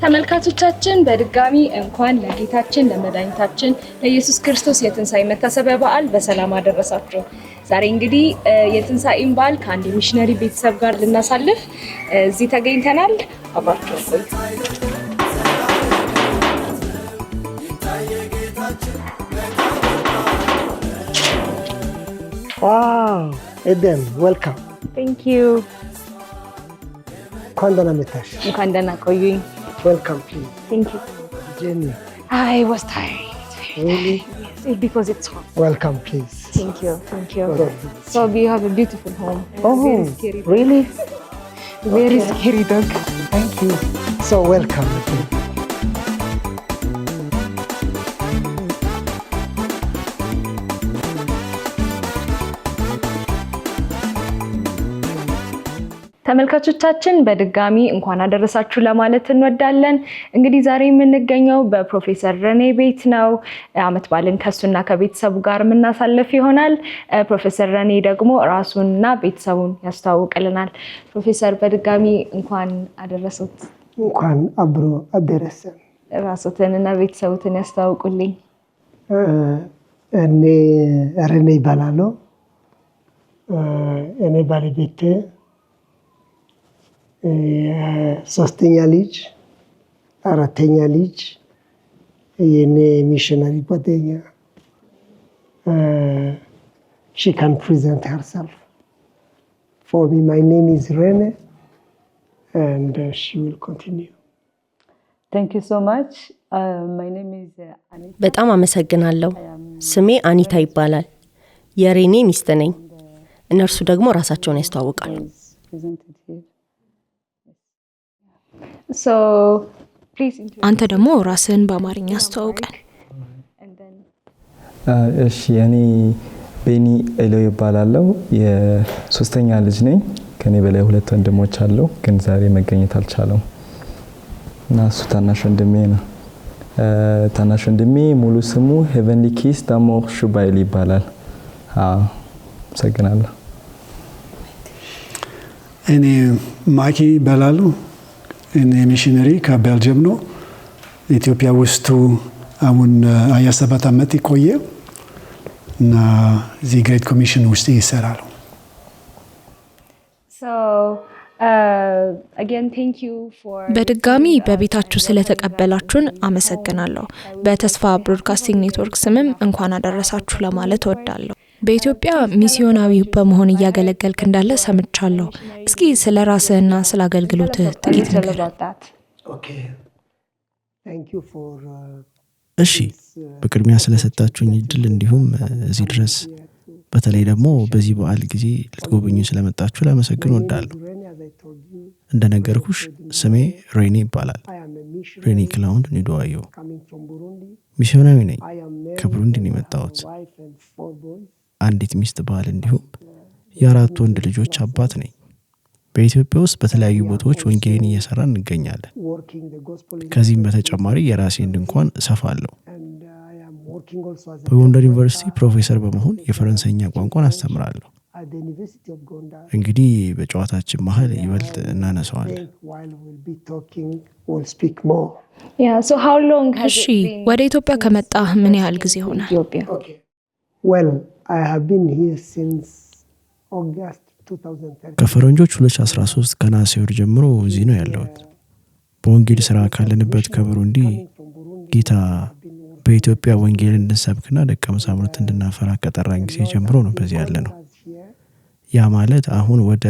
ተመልካቾቻችን በድጋሚ እንኳን ለጌታችን ለመድኃኒታችን ለኢየሱስ ክርስቶስ የትንሣኤ መታሰቢያ በዓል በሰላም አደረሳችሁ። ዛሬ እንግዲህ የትንሣኤን በዓል ከአንድ ሚሽነሪ ቤተሰብ ጋር ልናሳልፍ እዚህ ተገኝተናል። አብራችሁ ቆዩ። Wow, Eden, welcome. Thank you. Kwandana metash. Kwandana koyuኝ. Welcome, please. Thank you. Jenny. I was tired. Really? Yes, because it's hot. Welcome, please. Thank you. Thank you. Well, So we have a beautiful home. Oh, very scary. really? Very scary dog. Thank you. So welcome again. ተመልካቾቻችን በድጋሚ እንኳን አደረሳችሁ ለማለት እንወዳለን። እንግዲህ ዛሬ የምንገኘው በፕሮፌሰር ረኔ ቤት ነው። አመት ባልን ከሱና ከቤተሰቡ ጋር የምናሳልፍ ይሆናል። ፕሮፌሰር ረኔ ደግሞ ራሱንና ቤተሰቡን ያስተዋውቅልናል። ፕሮፌሰር በድጋሚ እንኳን አደረሱት። እንኳን አብሮ አደረሰን። ራስዎትንና ቤተሰቡትን ያስተዋውቁልኝ። እኔ ረኔ ይባላለሁ። እኔ ባለቤቴ ሶስተኛ ልጅ አራተኛ ልጅ የኔ ሚሽነሪ ጓደኛ she can present herself for me. My name is Rene and she will continue. Thank you so much. My name is Anita. በጣም አመሰግናለሁ። ስሜ አኒታ ይባላል። የሬኔ ሚስት ነኝ። እነርሱ ደግሞ ራሳቸውን ያስተዋውቃሉ። So please አንተ ደግሞ ራስህን በአማርኛ አስተዋውቀን። እሺ እኔ ቤኒ ኤሎ ይባላለሁ። የሶስተኛ ልጅ ነኝ። ከኔ በላይ ሁለት ወንድሞች አሉ፣ ግን ዛሬ መገኘት አልቻለም እና እሱ ታናሽ ወንድሜ ነው። ታናሽ ወንድሜ ሙሉ ስሙ ሄቨንሊ ኪስ ዳሞር ሹባይል ይባላል። አመሰግናለሁ። እኔ ማኪ ይባላለሁ። እኔ ሚሽነሪ ከቤልጅየም ነው። ኢትዮጵያ ውስጥ አሁን 27 ዓመት ቆየ እና እዚህ ግሬት ኮሚሽን ውስጥ ይሰራሉ። So again thank you for በድጋሚ በቤታችሁ ስለተቀበላችሁን አመሰግናለሁ። በተስፋ ብሮድካስቲንግ ኔትወርክ ስምም እንኳን አደረሳችሁ ለማለት እወዳለሁ። በኢትዮጵያ ሚስዮናዊ በመሆን እያገለገልክ እንዳለ ሰምቻለሁ። እስኪ ስለ ራስህና ስለ አገልግሎትህ ጥቂት ነገር። Okay. Thank you for እሺ በቅድሚያ ስለሰጣችሁኝ እድል እንዲሁም እዚህ ድረስ በተለይ ደግሞ በዚህ በዓል ጊዜ ልትጎበኙ ስለመጣችሁ ላመሰግን እወዳለሁ። እንደነገርኩሽ ስሜ ሬኔ ይባላል። ሬኔ ክላውንድ ኒዶዋዮ ሚስዮናዊ ነኝ። ከብሩንዲ ነው የመጣሁት። አንዲት ሚስት ባል እንዲሁም የአራት ወንድ ልጆች አባት ነኝ። በኢትዮጵያ ውስጥ በተለያዩ ቦታዎች ወንጌልን እየሰራን እንገኛለን። ከዚህም በተጨማሪ የራሴን ድንኳን እሰፋለሁ። በጎንደር ዩኒቨርሲቲ ፕሮፌሰር በመሆን የፈረንሳይኛ ቋንቋን አስተምራለሁ። እንግዲህ በጨዋታችን መሀል ይበልጥ እናነሳዋለን። Yeah, so how long has እሺ it been? ወደ ኢትዮጵያ ከመጣህ ምን ያህል ጊዜ ሆነ? Ethiopia. Okay. Well, I have been here since August 2013. ከፈረንጆች 2013 ከነሐሴ ወር ጀምሮ እዚህ ነው ያለሁት። በወንጌል ስራ ካለንበት ከብሩንዲ ጌታ በኢትዮጵያ ወንጌልን እንድንሰብክና ደቀ መዛሙርት እንድናፈራ ከጠራን ጊዜ ጀምሮ ነው በዚህ ያለ ነው። ያ ማለት አሁን ወደ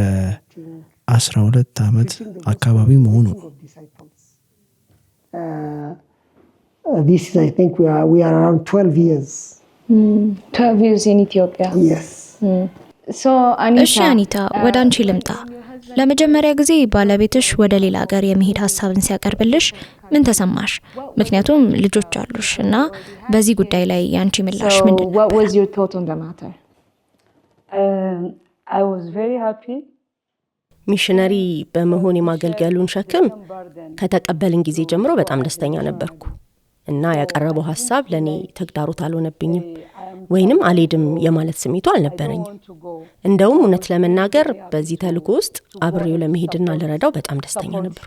12 ዓመት አካባቢ መሆኑ ነው። This is, I think we are around 12 years. 12 years in Ethiopia. Yes. So Anita. እሺ አኒታ ወደ አንቺ ልምጣ። ለመጀመሪያ ጊዜ ባለቤትሽ ወደ ሌላ ሀገር የመሄድ ሐሳብን ሲያቀርብልሽ ምን ተሰማሽ? ምክንያቱም ልጆች አሉሽ እና በዚህ ጉዳይ ላይ ያንቺ ምላሽ So ምንድን what ነበር? was your thought on the matter? I was very happy. ሚሽነሪ በመሆን የማገልገሉን ሸክም ከተቀበልን ጊዜ ጀምሮ በጣም ደስተኛ ነበርኩ እና ያቀረበው ሐሳብ ለኔ ተግዳሮት አልሆነብኝም ወይንም አልሄድም የማለት ስሜቱ አልነበረኝም። እንደውም እውነት ለመናገር በዚህ ተልእኮ ውስጥ አብሬው ለመሄድና ለረዳው በጣም ደስተኛ ነበርኩ።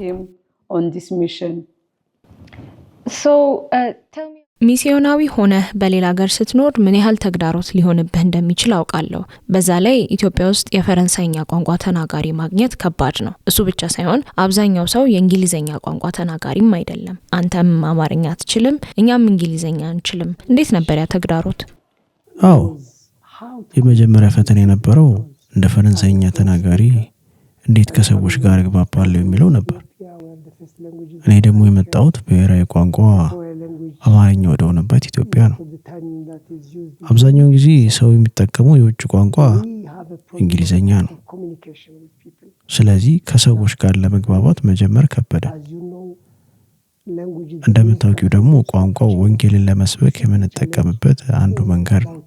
On this mission ሚስዮናዊ ሆነህ በሌላ ሀገር ስትኖር ምን ያህል ተግዳሮት ሊሆንብህ እንደሚችል አውቃለሁ። በዛ ላይ ኢትዮጵያ ውስጥ የፈረንሳይኛ ቋንቋ ተናጋሪ ማግኘት ከባድ ነው። እሱ ብቻ ሳይሆን አብዛኛው ሰው የእንግሊዝኛ ቋንቋ ተናጋሪም አይደለም። አንተም አማርኛ አትችልም፣ እኛም እንግሊዝኛ አንችልም። እንዴት ነበር ያ ተግዳሮት? አዎ የመጀመሪያ ፈተና የነበረው እንደ ፈረንሳይኛ ተናጋሪ እንዴት ከሰዎች ጋር እግባባለሁ የሚለው ነበር። እኔ ደግሞ የመጣሁት ብሔራዊ ቋንቋ አማርኛ ወደ ሆነበት ኢትዮጵያ ነው። አብዛኛውን ጊዜ ሰው የሚጠቀመው የውጭ ቋንቋ እንግሊዝኛ ነው። ስለዚህ ከሰዎች ጋር ለመግባባት መጀመር ከበደ። እንደምታውቂው ደግሞ ቋንቋው ወንጌልን ለመስበክ የምንጠቀምበት አንዱ መንገድ ነው።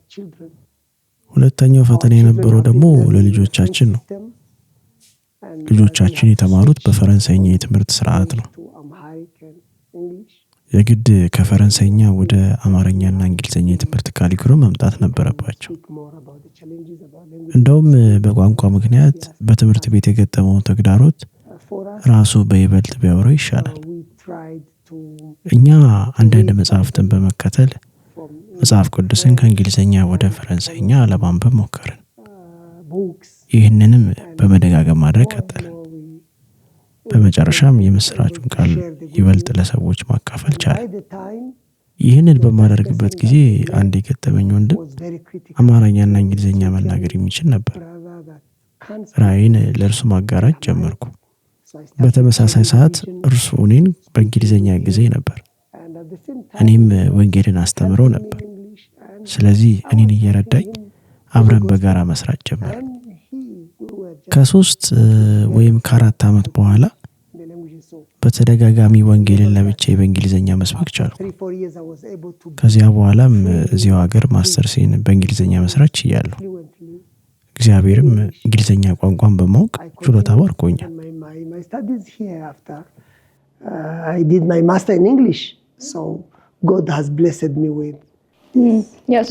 ሁለተኛው ፈተና የነበረው ደግሞ ለልጆቻችን ነው። ልጆቻችን የተማሩት በፈረንሳይኛ የትምህርት ስርዓት ነው። የግድ ከፈረንሳይኛ ወደ አማርኛና እንግሊዝኛ የትምህርት ካሪኩለም መምጣት ነበረባቸው። እንደውም በቋንቋ ምክንያት በትምህርት ቤት የገጠመው ተግዳሮት ራሱ በይበልጥ ቢያወራው ይሻላል። እኛ አንዳንድ መጽሐፍትን በመከተል መጽሐፍ ቅዱስን ከእንግሊዝኛ ወደ ፈረንሳይኛ ለማንበብ ሞከርን። ይህንንም በመደጋገም ማድረግ ቀጠልን። በመጨረሻም የምስራቹን ቃል ይበልጥ ለሰዎች ማካፈል ቻለ። ይህንን በማደርግበት ጊዜ አንድ የገጠመኝ ወንድም አማርኛና እንግሊዝኛ መናገር የሚችል ነበር። ራእይን ለእርሱ ማጋራት ጀመርኩ። በተመሳሳይ ሰዓት እርሱ እኔን በእንግሊዝኛ ጊዜ ነበር። እኔም ወንጌልን አስተምረው ነበር። ስለዚህ እኔን እየረዳኝ አብረን በጋራ መስራት ጀመር። ከ3 ወይም ከ4 ዓመት በኋላ በተደጋጋሚ ወንጌልን ለብቻዬ በእንግሊዝኛ መስበክ ቻልኩ። ከዚያ በኋላም እዚያው ሀገር ማስተርሴን በእንግሊዝኛ መስራት ችያለሁ። እግዚአብሔርም እንግሊዝኛ ቋንቋን በማወቅ ችሎታ ባርኮኛል።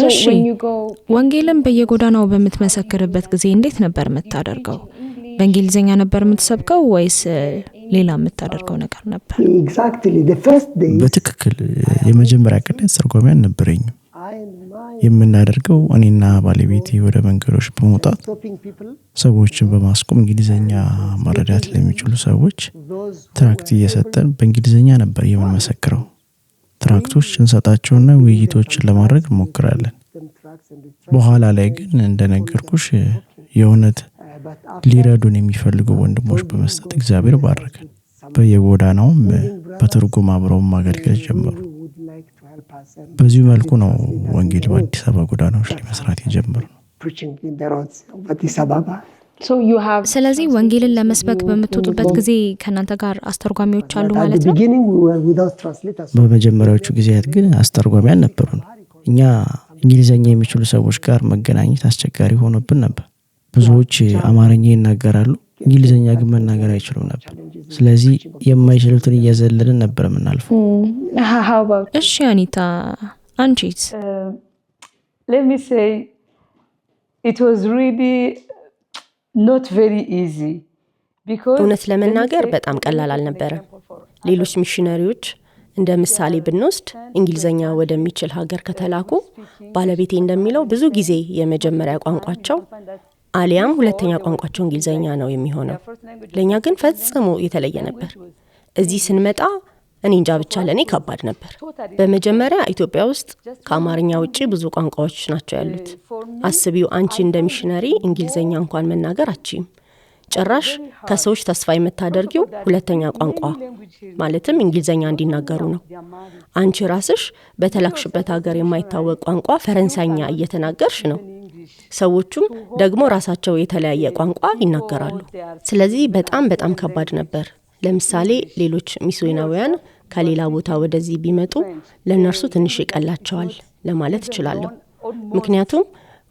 እሺ፣ ወንጌልን በየጎዳናው በምትመሰክርበት ጊዜ እንዴት ነበር የምታደርገው? በእንግሊዝኛ ነበር የምትሰብከው ወይስ ሌላ የምታደርገው ነገር ነበር? በትክክል የመጀመሪያ ቀን አስተርጓሚ አልነበረኝም። የምናደርገው እኔና ባለቤቴ ወደ መንገዶች በመውጣት ሰዎችን በማስቆም እንግሊዝኛ መረዳት ለሚችሉ ሰዎች ትራክት እየሰጠን በእንግሊዝኛ ነበር የምንመሰክረው። ትራክቶች እንሰጣቸውና ውይይቶችን ለማድረግ እንሞክራለን። በኋላ ላይ ግን እንደነገርኩሽ የእውነት ሊረዱን የሚፈልጉ ወንድሞች በመስጠት እግዚአብሔር ባረከን። በየጎዳናውም በትርጉም አብረውን ማገልገል ጀመሩ። በዚሁ መልኩ ነው ወንጌል በአዲስ አበባ ጎዳናዎች ላይ መስራት የጀመርነው። ስለዚህ ወንጌልን ለመስበክ በምትወጡበት ጊዜ ከእናንተ ጋር አስተርጓሚዎች አሉ ማለት ነው? በመጀመሪያዎቹ ጊዜያት ግን አስተርጓሚ አልነበሩን። እኛ እንግሊዝኛ የሚችሉ ሰዎች ጋር መገናኘት አስቸጋሪ ሆኖብን ነበር። ብዙዎች አማርኛ ይናገራሉ፣ እንግሊዝኛ ግን መናገር አይችሉም ነበር። ስለዚህ የማይችሉትን እያዘለልን ነበር የምናልፈው። እሺ አኒታ፣ አንቺስ? Let me say it was really not very easy because እውነት ለመናገር በጣም ቀላል አልነበረም። ሌሎች ሚሽነሪዎች እንደ ምሳሌ ብንወስድ እንግሊዝኛ ወደሚችል ሀገር ከተላኩ ባለቤቴ እንደሚለው ብዙ ጊዜ የመጀመሪያ ቋንቋቸው አሊያም ሁለተኛ ቋንቋቸው እንግሊዝኛ ነው የሚሆነው። ለእኛ ግን ፈጽሞ የተለየ ነበር። እዚህ ስንመጣ እኔ እንጃ ብቻ ለእኔ ከባድ ነበር። በመጀመሪያ ኢትዮጵያ ውስጥ ከአማርኛ ውጪ ብዙ ቋንቋዎች ናቸው ያሉት። አስቢው፣ አንቺ እንደ ሚሽነሪ እንግሊዝኛ እንኳን መናገር አትችይም። ጭራሽ ከሰዎች ተስፋ የምታደርጊው ሁለተኛ ቋንቋ ማለትም እንግሊዝኛ እንዲናገሩ ነው። አንቺ ራስሽ በተላክሽበት ሀገር የማይታወቅ ቋንቋ ፈረንሳይኛ እየተናገርሽ ነው። ሰዎቹም ደግሞ ራሳቸው የተለያየ ቋንቋ ይናገራሉ። ስለዚህ በጣም ከባድ ነበር። ለምሳሌ ሌሎች ሚስዮናውያን ከሌላ ቦታ ወደዚህ ቢመጡ ለእነርሱ ትንሽ ይቀላቸዋል ለማለት እችላለሁ። ምክንያቱም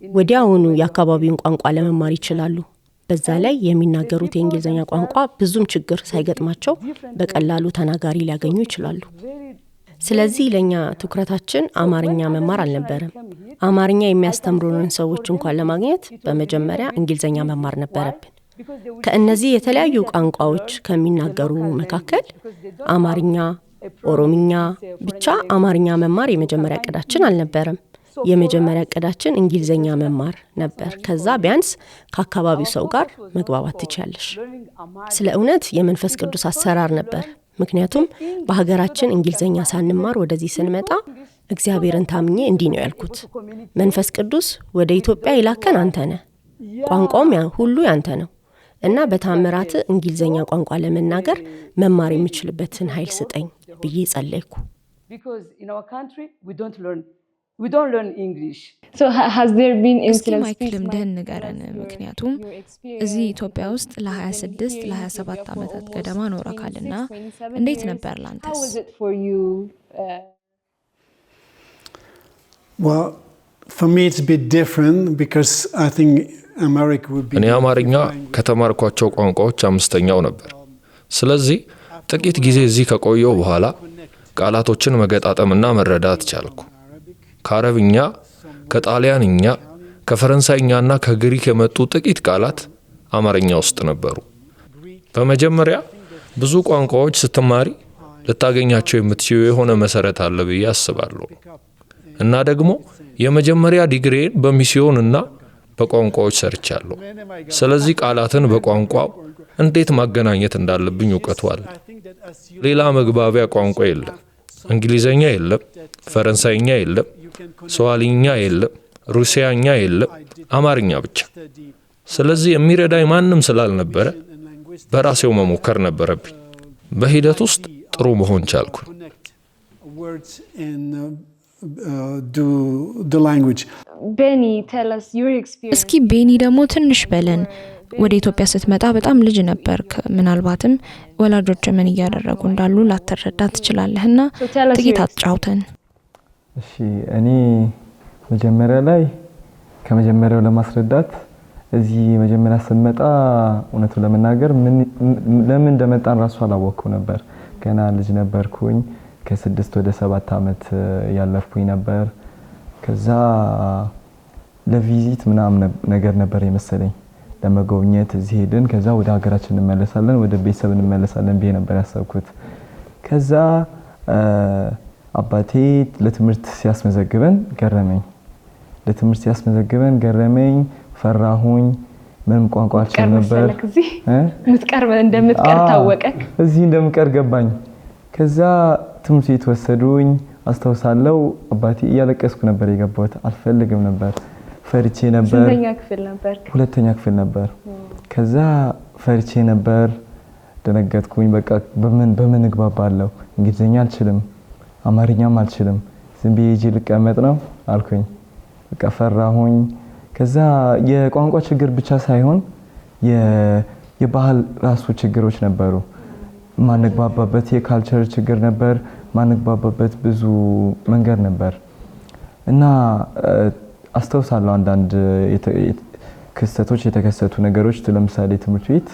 ወዲያውኑ የአካባቢውን ቋንቋ ለመማር ይችላሉ። በዛ ላይ የሚናገሩት የእንግሊዝኛ ቋንቋ ብዙም ችግር ሳይገጥማቸው በቀላሉ ተናጋሪ ሊያገኙ ይችላሉ። ስለዚህ ለኛ ትኩረታችን አማርኛ መማር አልነበረም። አማርኛ የሚያስተምሩንን ሰዎች እንኳን ለማግኘት በመጀመሪያ እንግሊዝኛ መማር ነበረብን። ከእነዚህ የተለያዩ ቋንቋዎች ከሚናገሩ መካከል አማርኛ፣ ኦሮምኛ፣ ብቻ አማርኛ መማር የመጀመሪያ እቅዳችን አልነበረም። የመጀመሪያ እቅዳችን እንግሊዘኛ መማር ነበር። ከዛ ቢያንስ ከአካባቢው ሰው ጋር መግባባት ትችያለሽ። ስለ እውነት የመንፈስ ቅዱስ አሰራር ነበር። ምክንያቱም በሀገራችን እንግሊዘኛ ሳንማር ወደዚህ ስንመጣ እግዚአብሔርን ታምኜ እንዲህ ነው ያልኩት፣ መንፈስ ቅዱስ ወደ ኢትዮጵያ ይላከን አንተ ነህ፣ ቋንቋውም ሁሉ ያንተ ነው እና በታምራት እንግሊዘኛ ቋንቋ ለመናገር መማር የሚችልበትን ኃይል ስጠኝ ብዬ ጸለይኩ። እስኪ ማይክ ልምድህን ንገረን። ምክንያቱም እዚህ ኢትዮጵያ ውስጥ ለ26 ለ27 ዓመታት ገደማ ኖረካልና እንዴት ነበር ላንተስ? Well, for me it's a bit different because I think Amharic would be... እኔ አማርኛ ከተማርኳቸው ቋንቋዎች አምስተኛው ነበር። ስለዚህ ጥቂት ጊዜ እዚህ ከቆየው በኋላ ቃላቶችን መገጣጠምና መረዳት ቻልኩ። ከአረብኛ፣ ከጣሊያንኛ፣ ከፈረንሳይኛና ከግሪክ የመጡ ጥቂት ቃላት አማርኛ ውስጥ ነበሩ። በመጀመሪያ ብዙ ቋንቋዎች ስትማሪ ልታገኛቸው የምትችይው የሆነ መሰረት አለ ብዬ አስባለሁ። እና ደግሞ የመጀመሪያ ዲግሪን በሚስዮንና በቋንቋዎች ሰርቻለሁ። ስለዚህ ቃላትን በቋንቋው እንዴት ማገናኘት እንዳለብኝ እውቀቱ አለ። ሌላ መግባቢያ ቋንቋ የለም። እንግሊዘኛ የለም፣ ፈረንሳይኛ የለም፣ ስዋሂልኛ የለም፣ ሩሲያኛ የለም፣ አማርኛ ብቻ። ስለዚህ የሚረዳኝ ማንም ስላልነበረ በራሴው መሞከር ነበረብኝ። በሂደት ውስጥ ጥሩ መሆን ቻልኩ። እስኪ ቤኒ ደግሞ ትንሽ በለን። ወደ ኢትዮጵያ ስትመጣ በጣም ልጅ ነበርክ። ምናልባትም ወላጆች ምን እያደረጉ እንዳሉ ላትረዳ ትችላለህና ጥቂት አጫውተን። እሺ፣ እኔ መጀመሪያ ላይ ከመጀመሪያው ለማስረዳት እዚህ መጀመሪያ ስንመጣ እውነቱ ለመናገር ለምን እንደመጣን ራሱ አላወቅኩ ነበር። ገና ልጅ ነበርኩኝ። ከ6 ወደ 7 ዓመት ያለፍኩኝ ነበር። ከዛ ለቪዚት ምናምን ነገር ነበር የመሰለኝ፣ ለመጎብኘት እዚህ ሄድን። ከዛ ወደ ሀገራችን እንመለሳለን፣ ወደ ቤተሰብ እንመለሳለን ብዬ ነበር ያሰብኩት። ከዛ አባቴ ለትምህርት ሲያስመዘግበን ገረመኝ፣ ፈራሁኝ። ምንም ቋንቋ አልችልም ነበር። እንደምትቀር ታወቀክ? እዚህ እንደምቀር ገባኝ። ከዛ ትምህርት ቤት ወሰዱኝ። አስተውሳለሁ አባቴ እያለቀስኩ ነበር የገባሁት። አልፈልግም ነበር፣ ፈርቼ ነበር። ስንተኛ ክፍል ነበር? ሁለተኛ ክፍል ነበር። ከዛ ፈርቼ ነበር፣ ደነገጥኩኝ። በቃ በምን እግባባለሁ? እንግሊዝኛ አልችልም፣ አማርኛም አልችልም፣ ዝም ብዬ ሂጄ ልቀመጥ ነው አልኩኝ። በቃ ፈራሁኝ። ከዛ የቋንቋ ችግር ብቻ ሳይሆን የባህል ራሱ ችግሮች ነበሩ። ማንግባባበት የካልቸር ችግር ነበር። ማንግባባበት ብዙ መንገድ ነበር እና አስተውሳለሁ አንዳንድ ክስተቶች የተከሰቱ ነገሮች። ለምሳሌ ትምህርት ቤት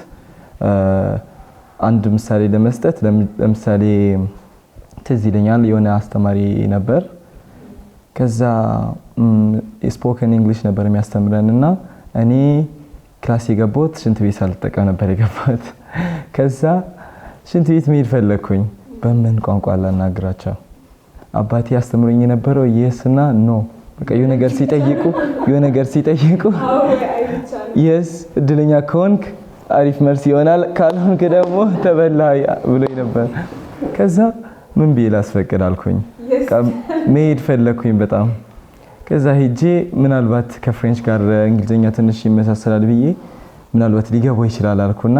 አንድ ምሳሌ ለመስጠት ለምሳሌ ትዝ ይለኛል የሆነ አስተማሪ ነበር። ከዛ ስፖከን እንግሊሽ ነበር የሚያስተምረን እና እኔ ክላስ የገባሁት ሽንት ቤት ሳልጠቀም ነበር የገባሁት። ከዛ ሽንት ቤት መሄድ ፈለግኩኝ። በምን ቋንቋ ላናግራቸው? አባቴ ያስተምረኝ የነበረው የስ እና ኖ። በቃ የሆነ ነገር ሲጠይቁ የስ እድለኛ ከሆንክ አሪፍ መልስ ይሆናል፣ ካልሆንክ ደግሞ ተበላ ብሎኝ ነበር። ከዛ ምን ብዬ ላስፈቅድ አልኩኝ። መሄድ ፈለግኩኝ በጣም። ከዛ ሄጄ ምናልባት ከፍሬንች ጋር እንግሊዝኛ ትንሽ ይመሳሰላል ብዬ ምናልባት ሊገባው ይችላል አልኩና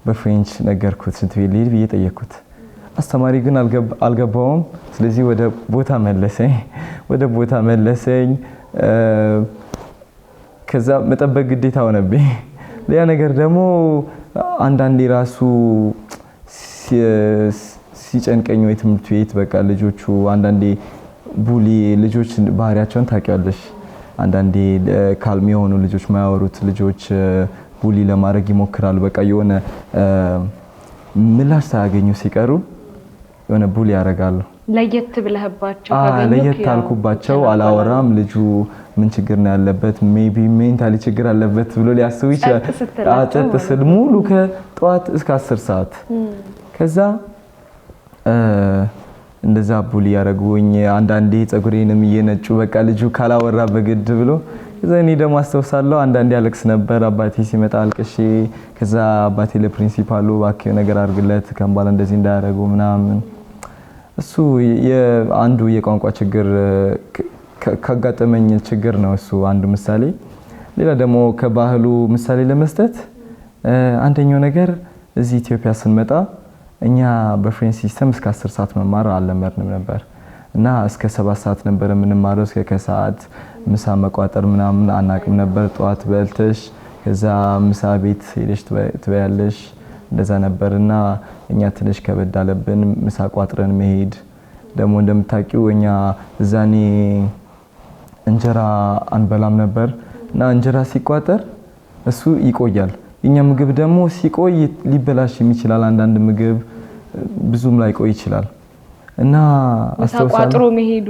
በፍሬንች ነገርኩት። ሽንት ቤት ልሄድ ብዬ ጠየቅኩት። አስተማሪ ግን አልገባውም። ስለዚህ ወደ ቦታ መለሰኝ። ከዛ መጠበቅ ግዴታ ሆነብኝ። ሌላ ነገር ደግሞ አንዳንዴ ራሱ ሲጨንቀኝ ወይ ትምህርት ቤት በቃ ልጆቹ አንዳንዴ ቡሊ ልጆች ባህሪያቸውን ታውቂያለሽ። አንዳንዴ ካልም የሆኑ ልጆች ማያወሩት ልጆች ቡሊ ለማድረግ ይሞክራሉ። በቃ የሆነ ምላሽ ሳያገኙ ሲቀሩ የሆነ ቡሊ ያደርጋሉ። ለየት ብለህባቸው ለየት አልኩባቸው። አላወራም። ልጁ ምን ችግር ነው ያለበት? ሜቢ ሜንታሊ ችግር አለበት ብሎ ሊያስቡ ይችላል። ጸጥ ስል ሙሉ ከጠዋት እስከ 10 ሰዓት ከዛ እንደዛ ቡሊ ያረጉኝ አንዳንዴ ጸጉሬንም እየነጩ በቃ ልጁ ካላወራ በግድ ብሎ ከዛ እኔ ደግሞ አስተውሳለሁ አንዳንዴ አለቅስ ነበር አባቴ ሲመጣ አልቅሼ ከዛ አባቴ ለፕሪንሲፓሉ እባክህ ነገር አድርግለት ከንባላ እንደዚህ እንዳያረጉ ምናምን እሱ የአንዱ የቋንቋ ችግር ካጋጠመኝ ችግር ነው እሱ አንዱ ምሳሌ ሌላ ደግሞ ከባህሉ ምሳሌ ለመስጠት አንደኛው ነገር እዚህ ኢትዮጵያ ስንመጣ እኛ በፍሬንች ሲስተም እስከ 10 ሰዓት መማር አልለመድንም ነበር እና እስከ 7 ሰዓት ነበር የምንማረው እስከ ከሰዓት ምሳ መቋጠር ምናምን አናቅም ነበር ጧት በልተሽ ከዛ ምሳ ቤት ሄደሽ ትበያለሽ እንደዛ ነበርና እኛ ትንሽ ከበድ አለብን ምሳ ቋጥረን መሄድ ደግሞ እንደምታውቂው እኛ እዛኔ እንጀራ አንበላም ነበር እና እንጀራ ሲቋጠር እሱ ይቆያል እኛ ምግብ ደግሞ ሲቆይ ሊበላሽ ይችላል አንዳንድ ምግብ ብዙም ላይ ቆይ ይችላል እና አስተዋጽኦ መሄዱ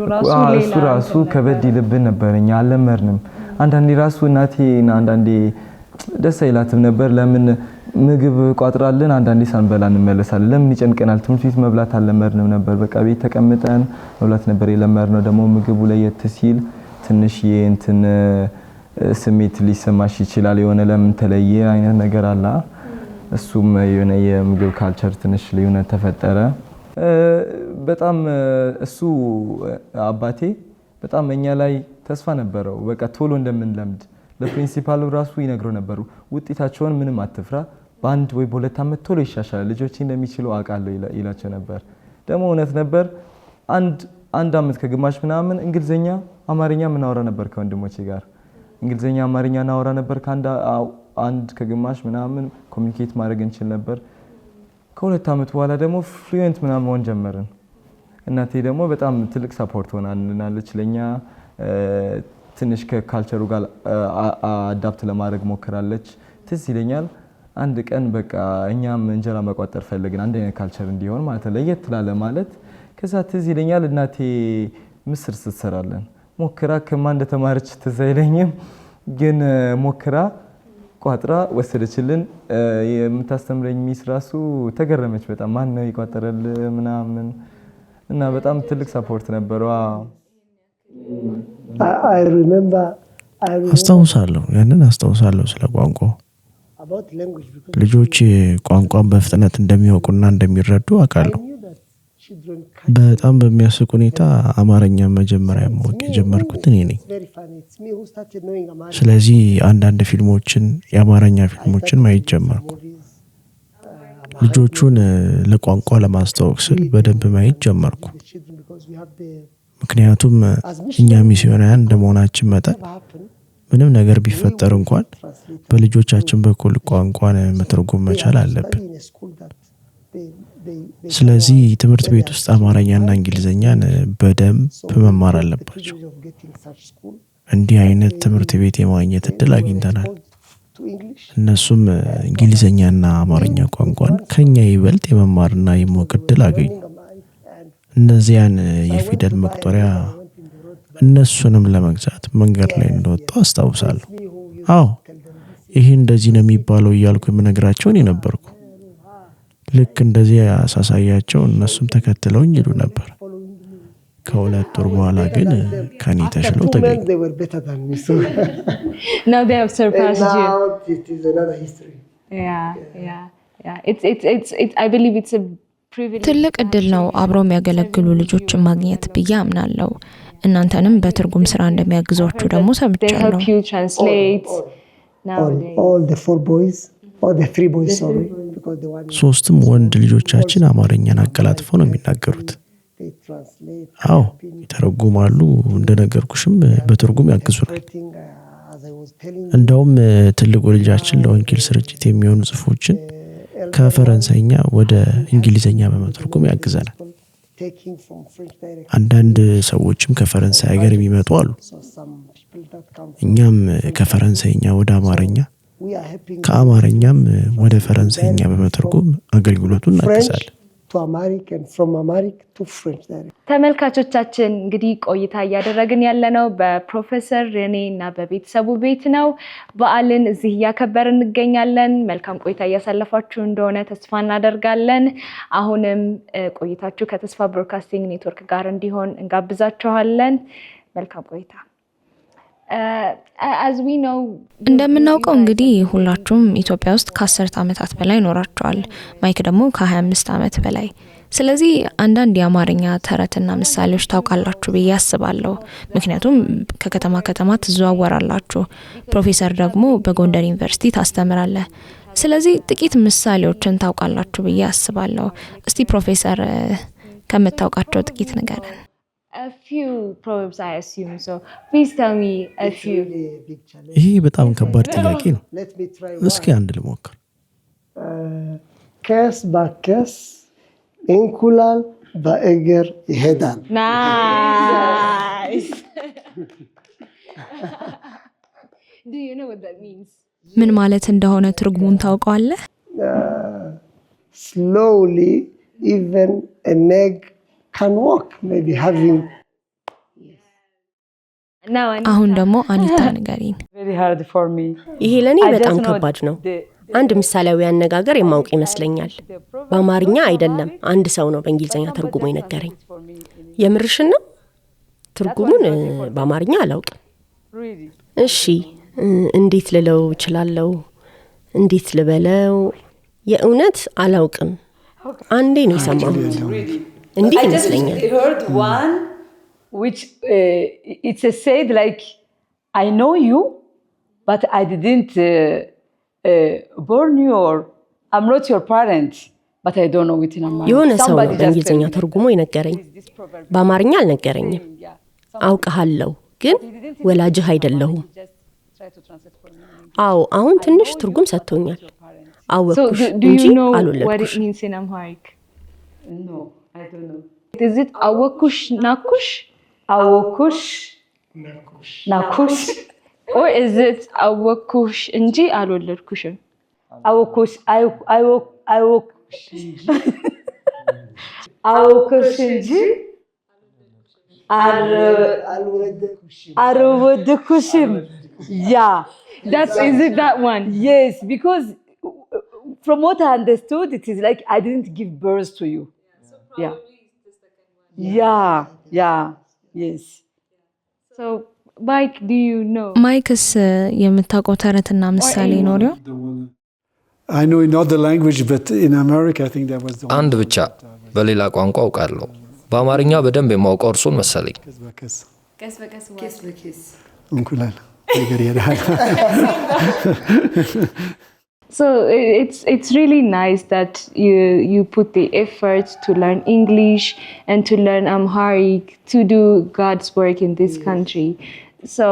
ራሱ ከበድ ይልብን ነበርኛ አለመርንም አንዳንዴ ራሱ እናቴና አንዳንዴ ደስ አይላትም ነበር ለምን ምግብ ቋጥራለን አንዳንዴ ሳንበላ እንመለሳለን ለምን ይጨንቀናል ትምህርት ቤት መብላት አለመርንም ነበር በቃ ቤት ተቀምጠን መብላት ነበር የለመርነው ደግሞ ምግቡ ለየት ሲል ትንሽ እንትን ስሜት ሊሰማሽ ይችላል የሆነ ለምን ተለየ አይነት ነገር አለ እሱም የሆነ የምግብ ካልቸር ትንሽ ልዩነት ተፈጠረ በጣም እሱ አባቴ በጣም እኛ ላይ ተስፋ ነበረው በቃ ቶሎ እንደምንለምድ ለፕሪንሲፓሉ ራሱ ይነግረው ነበር ውጤታቸውን ምንም አትፍራ በአንድ ወይ በሁለት አመት ቶሎ ይሻሻላል ልጆች እንደሚችሉ አውቃለሁ ይላቸው ነበር ደግሞ እውነት ነበር አንድ አመት ከግማሽ ምናምን እንግሊዘኛ አማርኛ ምናወራ ነበር ከወንድሞቼ ጋር እንግሊዘኛ አማርኛ ናወራ ነበር አንድ ከግማሽ ምናምን ኮሙኒኬት ማድረግ እንችል ነበር ከሁለት አመት በኋላ ደግሞ ፍሉዌንት ምናምን መሆን ጀመርን እናቴ ደግሞ በጣም ትልቅ ሰፖርት ሆናለች ለኛ ትንሽ ከካልቸሩ ጋር አዳፕት ለማድረግ ሞክራለች ትዝ ይለኛል አንድ ቀን በቃ እኛም እንጀራ መቋጠር ፈልግን አንድ አይነት ካልቸር እንዲሆን ማለት ለየት ላለ ማለት ከዛ ትዝ ይለኛል እናቴ ምስር ስትሰራለን ሞክራ ከማን እንደተማረች ትዝ አይለኝም ግን ሞክራ ቋጥራ ወሰደችልን የምታስተምረኝ ሚስ ራሱ ተገረመች በጣም ማን ነው ይቋጠረል ምናምን እና በጣም ትልቅ ሰፖርት ነበርዋ አስታውሳለሁ ስለ ቋንቋ ልጆች ቋንቋን በፍጥነት እንደሚያውቁና እንደሚረዱ አውቃለሁ በጣም በሚያስቅ ሁኔታ አማርኛ መጀመሪያ ማወቅ የጀመርኩት እኔ ነኝ ስለዚህ አንዳንድ ፊልሞችን የአማርኛ ፊልሞችን ማየት ጀመርኩ ልጆቹን ለቋንቋ ለማስተዋወቅ ስል በደንብ ማየት ጀመርኩ ምክንያቱም እኛ ሚስዮናውያን እንደመሆናችን መጠን ምንም ነገር ቢፈጠር እንኳን በልጆቻችን በኩል ቋንቋን መተርጎም መቻል አለብን ስለዚህ ትምህርት ቤት ውስጥ አማርኛና እንግሊዘኛን በደንብ መማር አለባቸው እንዲህ አይነት ትምህርት ቤት የማግኘት እድል አግኝተናል እነሱም እንግሊዘኛና አማርኛ ቋንቋን ከኛ ይበልጥ የመማርና የማወቅ እድል አገኙ እነዚያን የፊደል መቁጠሪያ እነሱንም ለመግዛት መንገድ ላይ እንደወጣው አስታውሳለሁ አዎ ይሄ እንደዚህ ነው የሚባለው እያልኩ የምነግራቸው እኔ ነበርኩ ልክ እንደዚህ አሳሳያቸው እነሱም ተከትለውኝ ይሉ ነበር ከሁለት ወር በኋላ ግን ከኔ ተሽለው ተገኙ Now they have surpassed you. Now it is another history. Yeah. I believe it's a privilege. ትልቅ እድል ነው አብረው የሚያገለግሉ ልጆችን ማግኘት ብዬ አምናለሁ እናንተንም በትርጉም ስራ እንደሚያግዟችሁ ደግሞ They ሰምቻለሁ help you translate. All the 4 boys, or the 3 boys, sorry, because the one ሶስቱም ወንድ ልጆቻችን አማርኛን አቀላጥፈው ነው የሚናገሩት they translate. አዎ ይተረጉማሉ እንደነገርኩሽም በትርጉም ያግዙናል Everything, as I was telling you, እንደውም ትልቁ ልጃችን ለወንጌል ስርጭት የሚሆኑ ጽፎችን ከፈረንሳይኛ ወደ እንግሊዘኛ በመተርጎም ያግዘናል taking from French direct. አንዳንድ ሰዎችም ከፈረንሳይ ሀገር የሚመጡ አሉ So some people that come, እኛም ከፈረንሳይኛ ወደ አማርኛ we are helping ከአማርኛም ወደ ፈረንሳይኛ በመተርጎም አገልግሎቱን French እናግዛለን to Amharic and from Amharic to French. ተመልካቾቻችን እንግዲህ ቆይታ እያደረግን ያለነው በፕሮፌሰር ሬኔ እና በቤተሰቡ ቤት ነው። በዓልን እዚህ እያከበርን እንገኛለን። መልካም ቆይታ እያሳለፋችሁ እንደሆነ ተስፋ እናደርጋለን። አሁንም ቆይታችሁ ከተስፋ ብሮድካስቲንግ ኔትወርክ ጋር እንዲሆን እንጋብዛችኋለን። መልካም ቆይታ። እንደምናውቀው እንግዲህ ሁላችሁም ኢትዮጵያ ውስጥ ከ10 ዓመታት በላይ ኖራችኋል። ማይክ ደግሞ ከ25 ዓመት በላይ። ስለዚህ አንዳንድ የአማርኛ ተረትና ምሳሌዎች ታውቃላችሁ ብዬ አስባለሁ። ምክንያቱም ከከተማ ከተማ ትዘዋወራላችሁ። ፕሮፌሰር ደግሞ በጎንደር ዩኒቨርሲቲ ታስተምራለህ። ስለዚህ ጥቂት ምሳሌዎችን ታውቃላችሁ ብዬ አስባለሁ። እስቲ ፕሮፌሰር ከምታውቃቸው ጥቂት ንገረን። A few proverbs I assume, so please tell me a few. ይሄ በጣም ከባድ ጥያቄ ነው። እስኪ አንድ ልሞክር። ከስ በከስ እንቁላል በእግር ይሄዳል። Nice. Do you know what that means? ምን ማለት እንደሆነ ትርጉሙን ታውቀዋለህ? Slowly even an egg can walk, maybe having. አሁን ደግሞ አኒታ ንገሪን። Very hard for me. ይሄ ለኔ በጣም ከባድ ነው። አንድ ምሳሌያዊ አነጋገር የማውቅ ይመስለኛል። በአማርኛ አይደለም፣ አንድ ሰው ነው በእንግሊዝኛ ተርጉሞ የነገረኝ። የምርሽን ነው? ትርጉሙን በአማርኛ አላውቅም። እሺ እንዴት ልለው እችላለሁ? እንዴት ልበለው? የእውነት አላውቅም። አንዴ ነው የሰማሁት። እንዴት ይመስለኛል? I heard one which it's a said like I know you but I didn't born you or I'm not your parent but I don't know it in Amharic. የሆነ ሰው ነው በእንግሊዝኛ ተርጉሞ የነገረኝ። በአማርኛ አልነገረኝም። አውቀሃለሁ ግን ወላጅህ አይደለሁም። አዎ አሁን ትንሽ ትርጉም ሰጥቶኛል። አወኩሽ እንጂ አልወለድኩሽ። No, I don't know. Is it awakush nakush? Awokush nakush Or is it awakush inji alollerkushim? awokush inji alwedekushim. Yeah, Is it that one? yes, because from what I understood, it is like I didn't give birth to you. Yeah. Yes. So, Mike, do you know? ማይክስ የምታውቀው ተረትና ምሳሌ ኖር? I know in other language, but in America, I think that was the one. አንድ ብቻ በሌላ ቋንቋ አውቃለሁ። በአማርኛ በደንብ የማውቀው እርሱን መሰለኝ። እንቁላል ነገር ይሄዳል። So it's really nice that you put the effort to learn English and to learn Amharic to do God's work in this country. So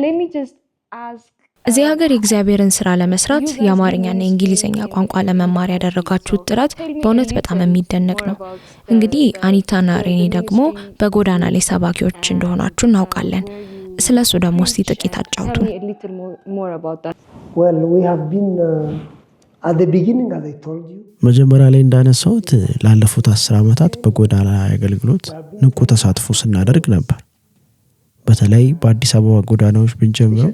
let me just ask. እዚህ ሀገር የእግዚአብሔርን ስራ ለመስራት የአማርኛና የእንግሊዝኛ ቋንቋ ለመማር ያደረጋችሁት ጥረት በእውነት በጣም የሚደነቅ ነው። እንግዲህ አኒታና ሬኔ ደግሞ በጎዳና ላይ ሰባኪዎች እንደሆናችሁ እናውቃለን። ስለሱ ደግሞ እስቲ ጥቂት አጫውቱን። Well, we have been at the beginning, as I told you. መጀመሪያ ላይ እንዳነሳሁት ላለፉት 10 ዓመታት በጎዳና አገልግሎት ንቁ ተሳትፎ ስናደርግ ነበር። በተለይ በአዲስ አበባ ጎዳናዎች ብንጀምረው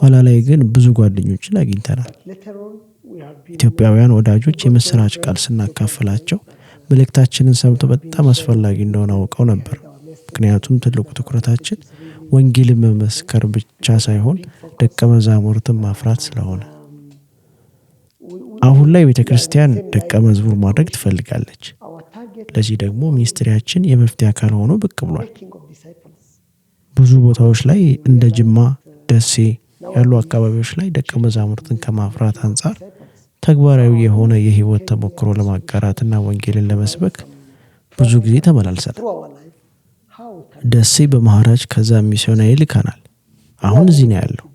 ኋላ ላይ ግን ብዙ ጓደኞችን አግኝተናል። ኢትዮጵያውያን ወዳጆች የምስራች ቃል ስናካፍላቸው መልእክታችንን ሰምተው በጣም አስፈላጊ እንደሆነ አውቀው ነበር። ምክንያቱም ትልቁ ትኩረታችን ወንጌልን መመስከር ብቻ ሳይሆን ደቀ መዛሙርትን ማፍራት ስለሆነ። አሁን ላይ ቤተክርስቲያን ደቀ መዝሙር ማድረግ ትፈልጋለች። ለዚህ ደግሞ ሚኒስትሪያችን የመፍትሄ አካል ሆኖ ብቅ ብሏል። ብዙ ቦታዎች ላይ እንደ ጅማ፣ ደሴ ያሉ አካባቢዎች ላይ ደቀ መዛሙርትን ከማፍራት አንጻር ተግባራዊ የሆነ የህይወት ተሞክሮ ለማጋራትና ወንጌልን ለመስበክ ብዙ ጊዜ ተመላልሰናል። ደሴ በመሃራጅ ከዛ ሚስዮናዊ ልከናል። አሁን እዚህ ነው ያለው።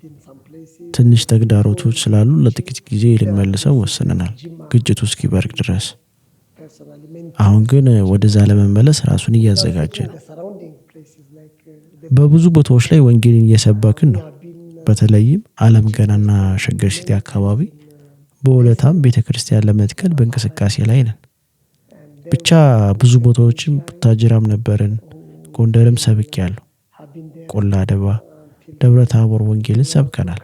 ትንሽ ተግዳሮቶች ስላሉ ለጥቂት ጊዜ ልንመልሰው ወስነናል፣ ግጭቱ እስኪበርድ ድረስ። አሁን ግን ወደዛ ለመመለስ ራሱን እያዘጋጀ ነው። በብዙ ቦታዎች ላይ ወንጌልን እየሰበክን ነው። በተለይም ዓለም ገናና ሸገር ሲቲ አካባቢ በወለታም ቤተክርስቲያን ለመትከል በእንቅስቃሴ ላይ ነን። ብቻ ብዙ ቦታዎችም ቡታጅራም ነበርን፣ ጎንደርም ሰብኬያለሁ። ቆላ ደባ፣ ደብረ ታቦር ወንጌልን ሰብከናል።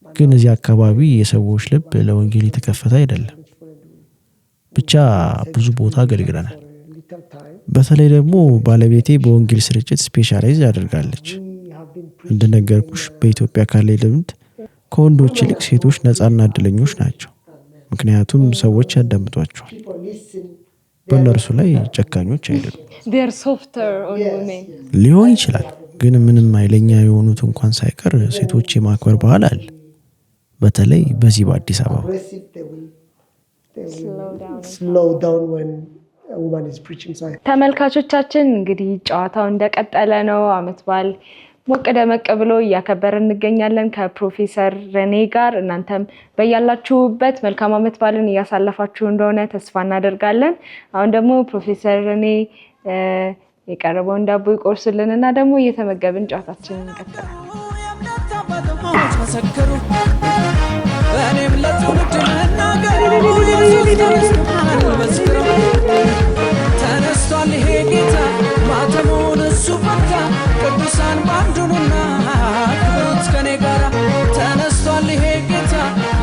ግን እዚህ አካባቢ የሰዎች ልብ ለወንጌል የተከፈተ አይደለም። ብቻ ብዙ ቦታ አገልግለናል። በተለይ ደግሞ ባለቤቴ በወንጌል ስርጭት ስፔሻላይዝ ያደርጋለች። እንደነገርኩሽ በኢትዮጵያ ካለ ልምድ ከወንዶች ይልቅ ሴቶች ነፃና እድለኞች ናቸው። ምክንያቱም ሰዎች ያዳምጧቸዋል፣ በእነርሱ ላይ ጨካኞች አይደሉም። ሊሆን ይችላል፣ ግን ምንም ኃይለኛ የሆኑት እንኳን ሳይቀር ሴቶች የማክበር ባህል አለ። በተለይ በዚህ በአዲስ አበባ ተመልካቾቻችን እንግዲህ ጨዋታው እንደቀጠለ ነው። አመት በዓል ሞቅ ደመቅ ብሎ እያከበርን እንገኛለን ከፕሮፌሰር ረኔ ጋር። እናንተም በያላችሁበት መልካም አመት በዓልን እያሳለፋችሁ እንደሆነ ተስፋ እናደርጋለን። አሁን ደግሞ ፕሮፌሰር ረኔ የቀረበውን ዳቦ ይቆርሱልን እና ደግሞ እየተመገብን ጨዋታችንን እንቀጥላለን። ተነስቷል ይሄ ጌታ ማተሙን እሱ ፈታ ቅዱሳን ባንዱንና ክብሩት ከኔ ጋራ ተነስቷል ይሄ ጌታ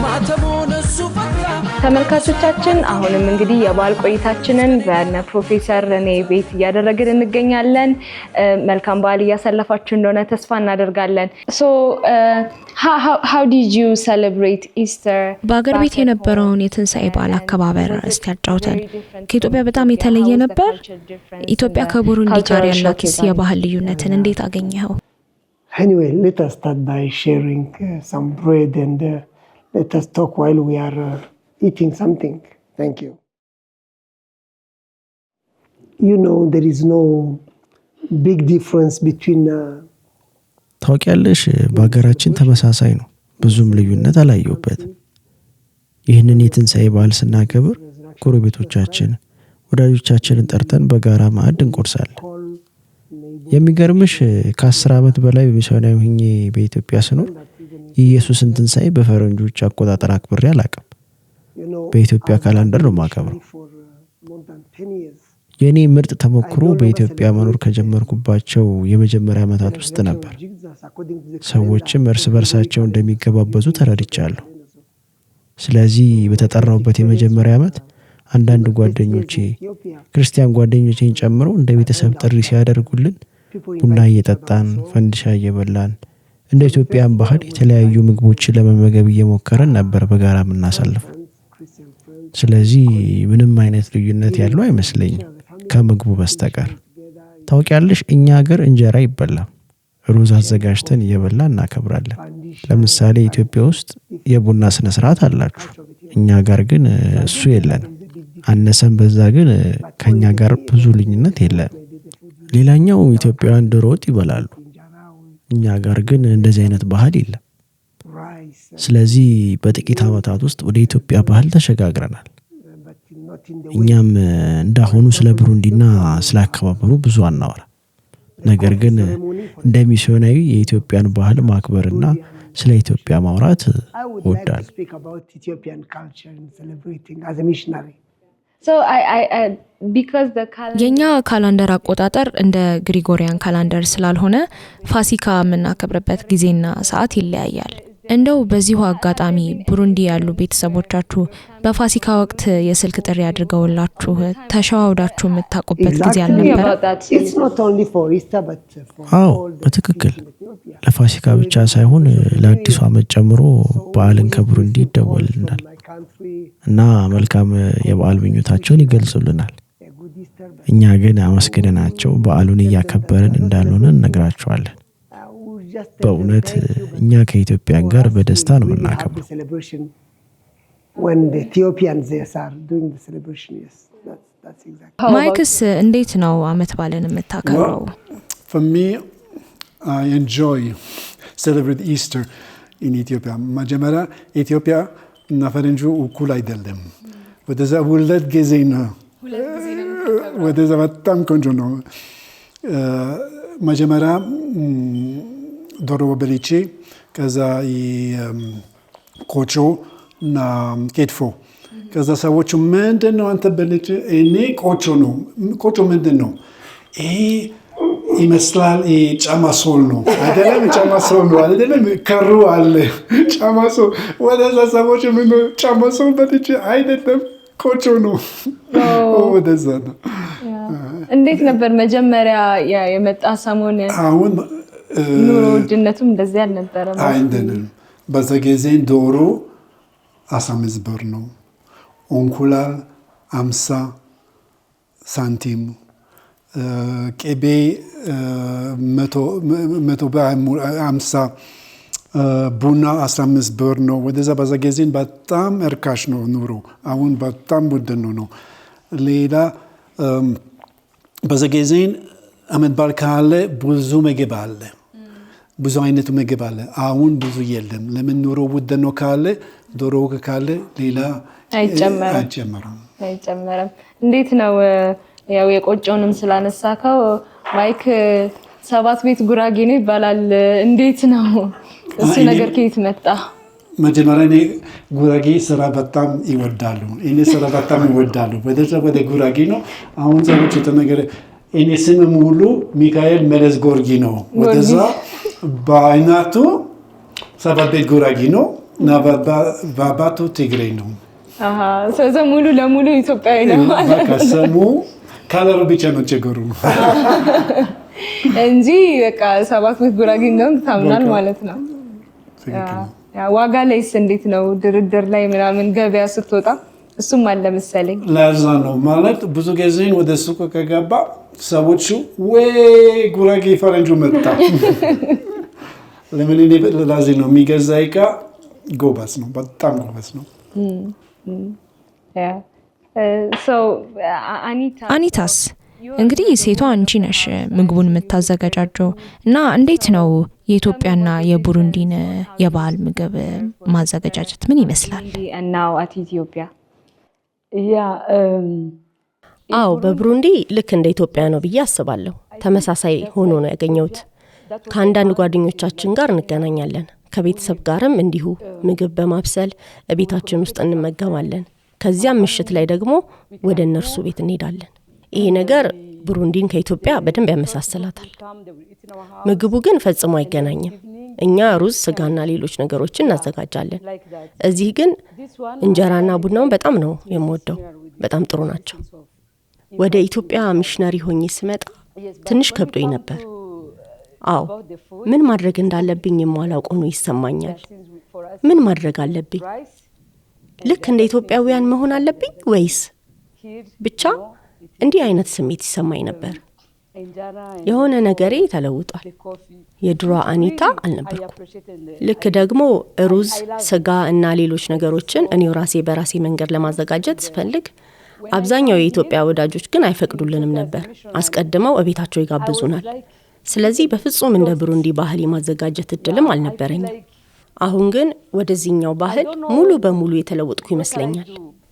ማተሙን እሱ ፈታ። ተመልካቾቻችን አሁንም እንግዲህ የበዓል ቆይታችንን በእነ ፕሮፌሰር ረኔ ቤት እያደረግን እንገኛለን። መልካም በዓል እያሳለፋችሁ እንደሆነ ተስፋ እናደርጋለን። How did you celebrate Easter? በአገር ቤት የነበረውን የትንሣኤ በዓል አከባበር እስቲ ያጫውተን። ከኢትዮጵያ በጣም የተለየ ነበር? ኢትዮጵያ ከቡሩንዲ ጋር ያላትስ የባህል ልዩነትን እንዴት አገኘኸው? Anyway, let us start by sharing some bread and let us talk while we are eating something. Thank you. You know, there is no big difference between ታውቂያለሽ፣ በሀገራችን ተመሳሳይ ነው፣ ብዙም ልዩነት አላየሁበትም። ይህንን የትንሣኤ በዓል ስናከብር ጎረቤቶቻችን፣ ወዳጆቻችንን ጠርተን በጋራ ማዕድ እንቆርሳለን። የሚገርምሽ ከ10 ዓመት በላይ በሚስዮናዊ ሆኜ በኢትዮጵያ ስኖር የኢየሱስን ትንሣኤ በፈረንጆች አቆጣጠር አክብሬ አላውቅም። በኢትዮጵያ ካላንደር ነው የማከብረው። የኔ ምርጥ ተሞክሮ በኢትዮጵያ መኖር ከጀመርኩባቸው የመጀመሪያ ዓመታት ውስጥ ነበር። ሰዎችም እርስ በርሳቸው እንደሚገባበዙ ተረድቻለሁ። ስለዚህ በተጠራውበት የመጀመሪያ ዓመት አንዳንድ ጓደኞቼ፣ ክርስቲያን ጓደኞቼን ጨምሮ እንደ ቤተሰብ ጥሪ ሲያደርጉልን ቡና እየጠጣን ፈንዲሻ እየበላን እንደ ኢትዮጵያን ባህል የተለያዩ ምግቦችን ለመመገብ እየሞከረን ነበር በጋራ የምናሳልፈው። ስለዚህ ምንም አይነት ልዩነት ያለው አይመስለኝም ከምግቡ በስተቀር። ታውቂያለሽ፣ እኛ ሀገር እንጀራ ይበላል፣ ሩዝ አዘጋጅተን እየበላን እናከብራለን። ለምሳሌ ኢትዮጵያ ውስጥ የቡና ስነ ስርዓት አላችሁ፣ እኛ ጋር ግን እሱ የለንም። አነሰም በዛ ግን ከኛ ጋር ብዙ ልዩነት የለም። ሌላኛው ኢትዮጵያውያን ዶሮ ወጥ ይበላሉ፣ እኛ ጋር ግን እንደዚህ አይነት ባህል የለም። ስለዚህ በጥቂት ዓመታት ውስጥ ወደ ኢትዮጵያ ባህል ተሸጋግረናል። እኛም እንዳሁኑ ስለ ብሩንዲና ስለ አከባበሩ ብዙ አናወራ። ነገር ግን እንደ ሚስዮናዊ የኢትዮጵያን ባህል ማክበርና ስለ ኢትዮጵያ ማውራት እወዳለሁ። የኛ ካላንደር አቆጣጠር እንደ ግሪጎሪያን ካላንደር ስላልሆነ ፋሲካ የምናከብርበት ጊዜና ሰዓት ይለያያል። እንደው በዚሁ አጋጣሚ ብሩንዲ ያሉ ቤተሰቦቻችሁ በፋሲካ ወቅት የስልክ ጥሪ አድርገውላችሁ ተሸዋውዳችሁ የምታውቁበት ጊዜ አልነበረ? አዎ፣ በትክክል ለፋሲካ ብቻ ሳይሆን ለአዲሱ ዓመት ጨምሮ በዓልን ከብሩንዲ ይደወልልናል እና መልካም የበዓል ምኞታቸውን ይገልጹልናል። እኛ ግን አመስግነናቸው በዓሉን እያከበርን እንዳልሆነ እነግራቸዋለን። በእውነት እኛ ከኢትዮጵያን ጋር በደስታ ነው የምናከብረው። ማይክስ እንዴት ነው አመት በዓልን የምታከብረው? For me, I enjoy celebrate Easter in Ethiopia. መጀመሪያ ኢትዮጵያ እና ፈረንጁ እኩል አይደለም። ወደዛ ሁለት ጊዜ ነው። ወደዛ በጣም ቆንጆ ነው። መጀመሪያ ዶሮ በልቼ ከዛ ቆጮ እና ኬትፎ ከዛ ሰዎቹ ምንድን ነው አንተ በልጅ እኔ ቆጮ ነው። ቆጮ ምንድን ነው? ይሄ ይመስላል ጫማ ሶል ነው አይደለም? ጫማ ሶል ነው አይደለም? ከሩ አለ ጫማ ሶል። ወደዛ ሰዎች ምን ጫማ ሶል በልጅ አይደለም ቆጮ ነው። ወደዛ ነው። እንዴት ነበር መጀመሪያ የመጣ ሰሞን? አሁን ኑሮ ውድነቱም እንደዚህ አልነበረም አይደለም። በዛ ጊዜ ዶሮ 15 ብር ነው። እንቁላል 50 ሳንቲም፣ ቅቤ 150፣ ቡና 15 ብር ነው። ወደዛ በዛ ጊዜ በጣም እርካሽ ነው ኑሮ። አሁን በጣም ውድ ነው። ሌላ በዛ ጊዜ አመት በዓል ካለ ብዙ ምግብ አለ፣ ብዙ አይነት ምግብ አለ። አሁን ብዙ የለም። ለምን? ኑሮ ውድ ነው። ካለ ዶሮ ካለ ሌላ አይጨመርም። እንዴት ነው? ያው የቆጮንም ስላነሳከው ማይክ 7 ቤት ጉራጌ ነው ይባላል። እንዴት ነው እሱ ነገር ከየት መጣ? መጀመሪያ እኔ ጉራጌ ስራ በጣም ይወዳሉ። እኔ ስራ በጣም ይወዳሉ። ወደ ጉራጌ ነው። አሁን ሰዎች የተነገረ እኔ ስም ሙሉ ሚካኤል መለስ ጎርጊ ነው። ወደዛ በአይናቱ 7 ቤት ጉራጌ ነው እና በአባቱ ትግሬ ነው። ስለዚህ ሙሉ ለሙሉ ኢትዮጵያዊ ነው ማለት ነው። ስሙ ከለሩ ብቻ ነው ችግሩ እንጂ በቃ 7 ቤት ጉራጌ ነው ታምናል ማለት ነው። ዋጋ ላይስ እንዴት ነው? ድርድር ላይ ምናምን ገበያ ስትወጣ እሱም አለ መሰለኝ። ለዛ ነው ማለት ብዙ ጊዜ ወደ ሱቅ ከገባ ሰዎቹ ወይ ጉራጌ ፈረንጁ መጣ። ለምን? ለዚህ ነው የሚገዛ እቃ ጎበዝ ነው፣ በጣም ጎበዝ ነው። አኒታስ እንግዲህ ሴቷ አንቺ ነሽ ምግቡን የምታዘጋጃጀው እና እንዴት ነው የኢትዮጵያና የቡሩንዲን የባህል ምግብ ማዘገጃጀት ምን ይመስላል? አዎ በብሩንዲ ልክ እንደ ኢትዮጵያ ነው ብዬ አስባለሁ። ተመሳሳይ ሆኖ ነው ያገኘሁት። ከአንዳንድ ጓደኞቻችን ጋር እንገናኛለን። ከቤተሰብ ጋርም እንዲሁ ምግብ በማብሰል ቤታችን ውስጥ እንመገባለን። ከዚያም ምሽት ላይ ደግሞ ወደ እነርሱ ቤት እንሄዳለን። ይሄ ነገር ብሩንዲን ከኢትዮጵያ በደንብ ያመሳስላታል። ምግቡ ግን ፈጽሞ አይገናኝም። እኛ ሩዝ፣ ስጋና ሌሎች ነገሮችን እናዘጋጃለን። እዚህ ግን እንጀራና ቡናውን በጣም ነው የምወደው። በጣም ጥሩ ናቸው። ወደ ኢትዮጵያ ሚሽነሪ ሆኜ ስመጣ ትንሽ ከብዶኝ ነበር። አዎ ምን ማድረግ እንዳለብኝ የማላውቅ ሆኖ ይሰማኛል። ምን ማድረግ አለብኝ? ልክ እንደ ኢትዮጵያውያን መሆን አለብኝ ወይስ? ብቻ እንዲህ አይነት ስሜት ይሰማኝ ነበር። የሆነ ነገሬ ተለውጧል። የድሮ አኒታ አልነበርኩም። ልክ ደግሞ ሩዝ፣ ስጋ እና ሌሎች ነገሮችን እኔው ራሴ በራሴ መንገድ ለማዘጋጀት ስፈልግ አብዛኛው የኢትዮጵያ ወዳጆች ግን አይፈቅዱልንም ነበር። አስቀድመው እቤታቸው ይጋብዙናል። ስለዚህ በፍጹም እንደ ብሩንዲ ባህል የማዘጋጀት እድልም አልነበረኝም። አሁን ግን ወደዚህኛው ባህል ሙሉ በሙሉ የተለወጥኩ ይመስለኛል።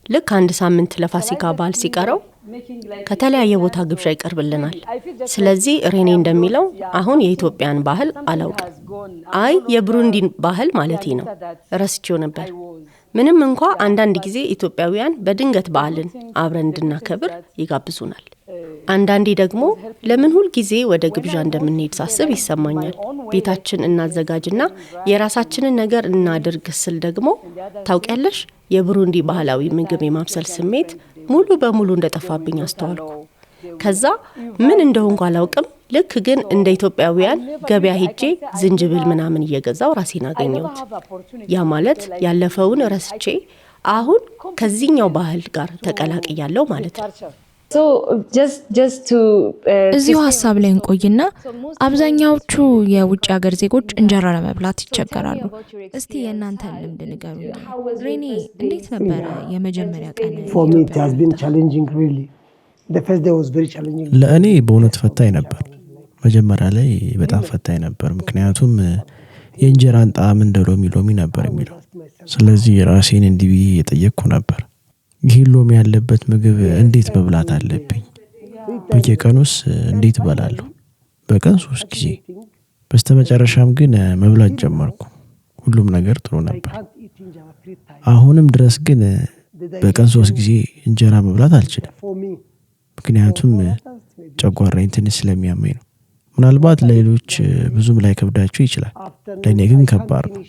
ልክ 1 ሳምንት ለፋሲካ በዓል ሲቀረው ከተለያየ ቦታ ግብዣ ይቀርብልናል። ስለዚህ ሬኔ እንደሚለው አሁን የኢትዮጵያን ባህል አላውቅም። አይ የብሩንዲን ባህል ማለቴ ነው። ረስቼው ነበር። ምንም እንኳ አንዳንድ ጊዜ ኢትዮጵያውያን በድንገት በዓልን አብረን እንድናከብር ይጋብዙናል። አንዳንዴ ደግሞ ለምን ሁል ጊዜ ወደ ግብዣ እንደምንሄድ ሳስብ ይሰማኛል። ቤታችን እናዘጋጅና የራሳችንን ነገር እናድርግ ስል ደግሞ ታውቂያለሽ፣ የብሩንዲ ባህላዊ ምግብ የማብሰል ስሜት ሙሉ በሙሉ እንደጠፋብኝ አስተዋልኩ። ከዛ ምን እንደሆንኩ አላውቅም። ልክ ግን እንደ ኢትዮጵያውያን ገበያ ሄጄ ዝንጅብል ምናምን እየገዛው ራሴን አገኘሁት። ያ ማለት ያለፈውን ረስቼ አሁን ከዚህኛው ባህል ጋር ተቀላቅያለሁ ማለት ነው። እዚሁ ሀሳብ ላይ እንቆይና አብዛኛዎቹ የውጭ ሀገር ዜጎች እንጀራ ለመብላት ይቸገራሉ። እስቲ የእናንተን ልምድ ንገሩኝ። ሬኔ እንዴት ነበረ የመጀመሪያ ቀን? ለእኔ በእውነት ፈታኝ ነበር። መጀመሪያ ላይ በጣም ፈታኝ ነበር። ምክንያቱም የእንጀራን ጣዕም እንደ ሎሚ ነበር የሚለው። ስለዚህ ራሴን እንዲህ ብዬ የጠየቅኩ ነበር፣ ይህን ሎሚ ያለበት ምግብ እንዴት መብላት አለብኝ? በየቀኑስ እንዴት እበላለሁ? በቀን 3 ጊዜ። በስተመጨረሻም ግን መብላት ጀመርኩ። ሁሉም ነገር ጥሩ ነበር። አሁንም ድረስ ግን በቀን 3 ጊዜ እንጀራ መብላት አልችልም፣ ምክንያቱም ጨጓራዬን ትንሽ ስለሚያመኝ ነው። ምናልባት ለሌሎች ብዙም ላይ ከብዳቸው ይችላል፣ ለእኔ ግን ከባድ ነው።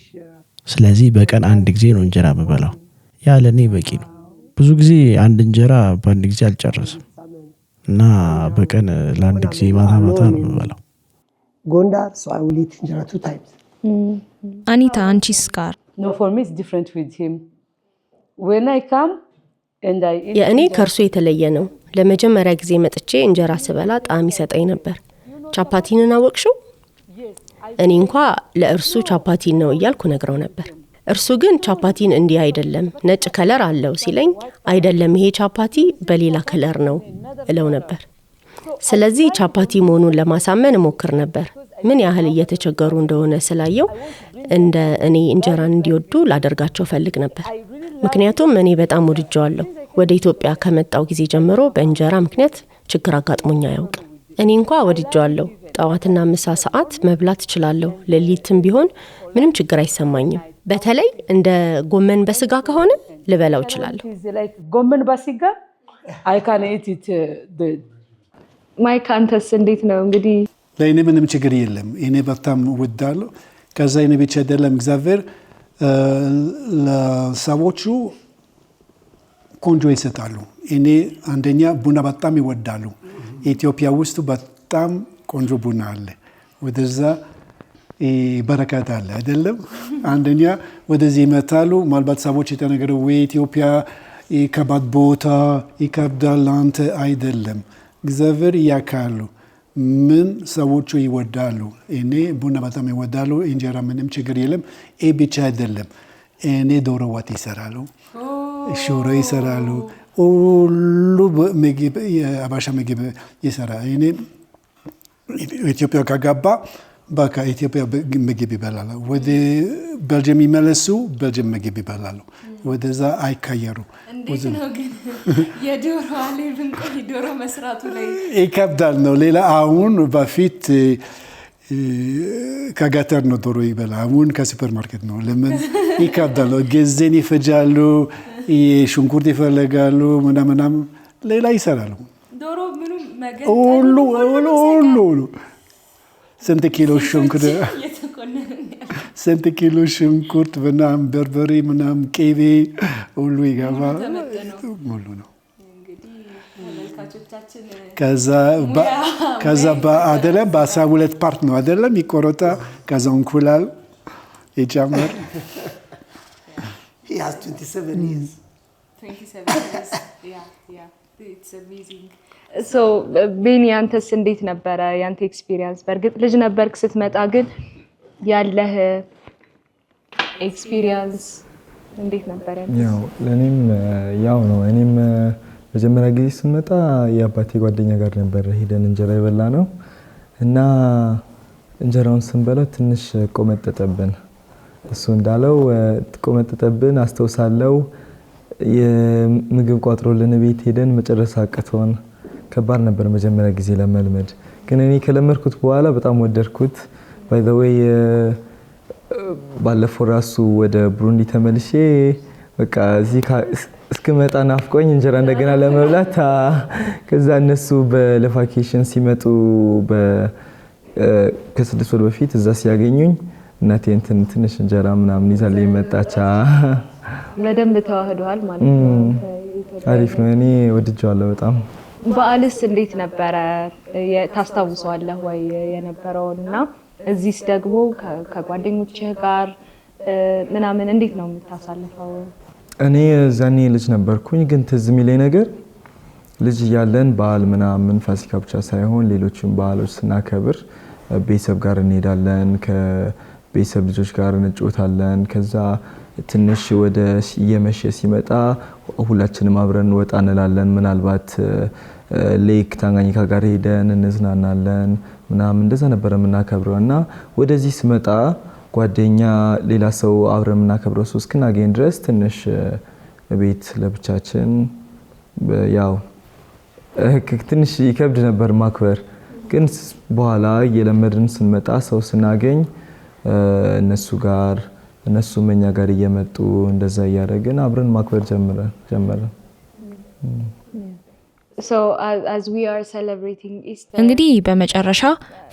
ስለዚህ በቀን 1 ጊዜ ነው እንጀራ የምበላው። ያ ለእኔ በቂ ነው። ብዙ ጊዜ አንድ እንጀራ በአንድ ጊዜ አልጨረስም እና በቀን ለአንድ ጊዜ ማታ ማታ ነው የምበላው። Gondar, so I will eat injera 2 times. አኒታ አንቺስ ጋር? No, for me it's different with him. When I come and I eat የእኔ ከእርሱ የተለየ ነው። ለመጀመሪያ ጊዜ መጥቼ እንጀራ ስበላ ጣዕም ይሰጠኝ ነበር። ቻፓቲንን አወቅሽው? እኔ እንኳ ለእርሱ ቻፓቲን ነው እያልኩ ነግረው ነበር። እርሱ ግን ቻፓቲን እንዲህ አይደለም፣ ነጭ ከለር አለው ሲለኝ አይደለም ይሄ ቻፓቲ በሌላ ከለር ነው እለው ነበር። ስለዚህ ቻፓቲ መሆኑን ለማሳመን እሞክር ነበር። ምን ያህል እየተቸገሩ እንደሆነ ስላየው እንደ እኔ እንጀራን እንዲወዱ ላደርጋቸው ፈልግ ነበር። ምክንያቱም እኔ በጣም ወድጀዋለሁ። ወደ ኢትዮጵያ ከመጣው ጊዜ ጀምሮ በእንጀራ ምክንያት ችግር አጋጥሞኝ አያውቅም። እኔ እንኳ ወድጀዋለሁ። ጠዋትና ምሳ ሰዓት መብላት እችላለሁ። ሌሊትም ቢሆን ምንም ችግር አይሰማኝም። በተለይ እንደ ጎመን በስጋ ከሆነ ልበላው እችላለሁ። ጎመን በስጋ I can eat it. ማይክ አንተስ እንዴት ነው? እንግዲህ ለእኔ ምንም ችግር የለም። እኔ በጣም እወዳለሁ። ከዛ እኔ ብቻ አይደለም እግዚአብሔር ለሰዎቹ ቆንጆ ይሰጣሉ። እኔ አንደኛ ቡና በጣም ይወዳሉ። ኢትዮጵያ ውስጥ በጣም ቆንጆ ቡና አለ። ወደዛ በረከት አለ አይደለም? አንደኛ ወደዚህ ይመጣሉ። ምናልባት ሰዎች የተነገሩ ወይ ኢትዮጵያ ከባድ ቦታ ይከብዳል፣ አንተ አይደለም። እግዚአብሔር ያካሉ ምን ሰዎቹ ይወዳሉ። እኔ ቡና በጣም ይወዳሉ። እንጀራ ምንም ችግር የለም። ይህ ብቻ አይደለም። እኔ ዶሮ ወጥ ይሰራሉ፣ ሽሮ ይሰራሉ፣ ሁሉ ምግብ የአባሻ ምግብ ይሰራል። እኔ ኢትዮጵያ ከገባ በቃ ኢትዮጵያ ምግብ ይበላሉ። ወደ ቤልጅየም ይመለሱ ቤልጅየም ምግብ ይበላሉ። ወደዛ አይካየሩ። እንዴት ነው ግን የዶሮ አለ ብንቆይ ዶሮ መስራቱ ላይ ይከብዳል ነው። ሌላ አሁን በፊት ከገጠር ነው ዶሮ ይበላ። አሁን ከሱፐር ማርኬት ነው። ለምን ይከብዳል ነው። ጊዜን ይፈጃሉ፣ ሽንኩርት ይፈልጋሉ፣ ምናምን ሌላ ይሰራሉ። ዶሮ ምንም መገጠር ሁሉ ስንት ኪሎ ሽንኩርት ስንት ኪሎ ሽንኩርት ምናምን በርበሬ ምናምን ቅቤ ሁሉ ይገባ ሙሉ ነው። ከዛ አይደለም በ12 ፓርት ነው አይደለም ይቆረጣ። ከዛ እንቁላል ይጨመር። He has 27 years. 27 years. Yeah. It's amazing. ሶ ቤኒ አንተስ እንዴት ነበረ ያንተ ኤክስፒሪየንስ? በእርግጥ ልጅ ነበርክ ስትመጣ፣ ግን ያለህ ኤክስፒሪየንስ እንዴት ነበረ? ያው ለኔም ያው ነው። እኔም መጀመሪያ ጊዜ ስመጣ የአባቴ ጓደኛ ጋር ነበር ሄደን እንጀራ ይበላ ነው እና እንጀራውን ስንበላው ትንሽ ቆመጠጠብን። እሱ እንዳለው ቆመጠጠብን አስተውሳለሁ። የምግብ ቋጥሮልን ቤት ሄደን መጨረስ አቅቶን ከባድ ነበር መጀመሪያ ጊዜ ለመልመድ። ግን እኔ ከለመድኩት በኋላ በጣም ወደድኩት። ባይ ዘ ዌይ ባለፈው ራሱ ወደ ብሩንዲ ተመልሼ በቃ እዚህ እስክመጣ ናፍቆኝ እንጀራ እንደገና ለመብላት። ከዛ እነሱ በቫኬሽን ሲመጡ ከ6 ወር በፊት እዛ ሲያገኙኝ እናቴ ትንሽ እንጀራ ምናምን ይዛልኝ መጣች። በደንብ ተዋህደዋል ማለት ነው። አሪፍ ነው። እኔ ወድጄዋለሁ በጣም። በዓልስ እንዴት ነበረ? ታስታውሰዋለህ ወይ የነበረውን? እና እዚህስ ደግሞ ከጓደኞችህ ጋር ምናምን እንዴት ነው የምታሳልፈው? እኔ ዛኔ ልጅ ነበርኩኝ፣ ግን ትዝ የሚለኝ ነገር ልጅ እያለን በዓል ምናምን ፋሲካ ብቻ ሳይሆን ሌሎችም በዓሎች ስናከብር ቤተሰብ ጋር እንሄዳለን፣ ከቤተሰብ ልጆች ጋር እንጫወታለን። ከዛ ትንሽ ወደ እየመሸ ሲመጣ ሁላችንም አብረን ወጣ እንላለን። ምናልባት ሌክ ታንጋኒካ ጋር ሄደን እንዝናናለን ምናምን። እንደዛ ነበር የምናከብረው። እና ወደዚህ ስመጣ ጓደኛ ሌላ ሰው አብረን የምናከብረው ሰው እስክናገኝ ድረስ ትንሽ ቤት ለብቻችን ያው ትንሽ ይከብድ ነበር ማክበር። ግን በኋላ እየለመድን ስንመጣ ሰው ስናገኝ እነሱ ጋር እነሱም እኛ ጋር እየመጡ እንደዛ እያደረግን አብረን ማክበር ጀመረ። እንግዲህ በመጨረሻ